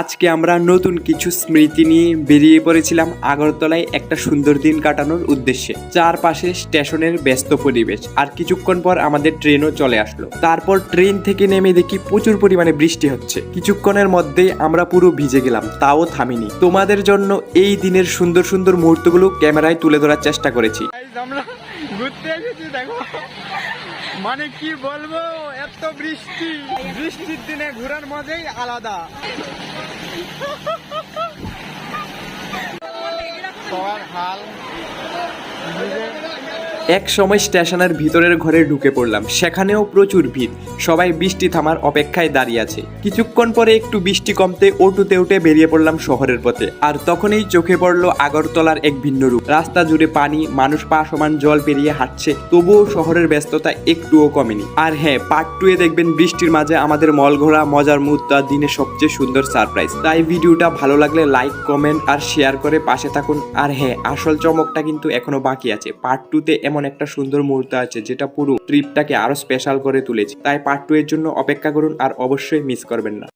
আজকে আমরা নতুন কিছু স্মৃতি নিয়ে বেরিয়ে পড়েছিলাম আগরতলায় একটা সুন্দর দিন কাটানোর উদ্দেশ্যে। চারপাশে স্টেশনের ব্যস্ত পরিবেশ, আর কিছুক্ষণ পর আমাদের ট্রেনও চলে আসলো। তারপর ট্রেন থেকে নেমে দেখি প্রচুর পরিমাণে বৃষ্টি হচ্ছে। কিছুক্ষণের মধ্যেই আমরা পুরো ভিজে গেলাম, তাও থামিনি। তোমাদের জন্য এই দিনের সুন্দর সুন্দর মুহূর্তগুলো ক্যামেরায় তুলে ধরার চেষ্টা করেছি। আমরা ঘুরতে এসেছি, দেখো মানে কি বলবো, এত বৃষ্টির দিনে ঘোরার মজাই আলাদা। সবার হাল এক সময় স্টেশনের ভিতরের ঘরে ঢুকে পড়লাম, সেখানেও প্রচুর ভিড়। সবাই বৃষ্টি থামার অপেক্ষায় দাঁড়িয়ে আছে। কিছুক্ষণ পরে একটু বৃষ্টি কমতে অটোতে উঠে বেরিয়ে পড়লাম শহরের পথে। আর তখনই চোখে পড়লো আগরতলার এক ভিন্ন রূপ। রাস্তা জুড়ে পানি, মানুষ পা সমান জল পেরিয়ে হাঁটছে, তবুও শহরের ব্যস্ততা একটুও কমেনি। আর হ্যাঁ, পার্ট 2 এ দেখবেন বৃষ্টির মাঝে আমাদের মল ঘোরা, মজার মুহূর্ত, দিনের সবচেয়ে সুন্দর সারপ্রাইজ। তাই ভিডিওটা ভালো লাগলে লাইক, কমেন্ট আর শেয়ার করে পাশে থাকুন। আর হ্যাঁ, আসল চমকটা কিন্তু এখনো বাকি আছে। পার্ট 2 তে এমন একটা সুন্দর মুহূর্ত আছে যেটা পুরো ট্রিপটাকে আরো স্পেশাল করে তুলেছে। তাই পার্ট 2 এর জন্য অপেক্ষা করুন আর অবশ্যই মিস করবেন না।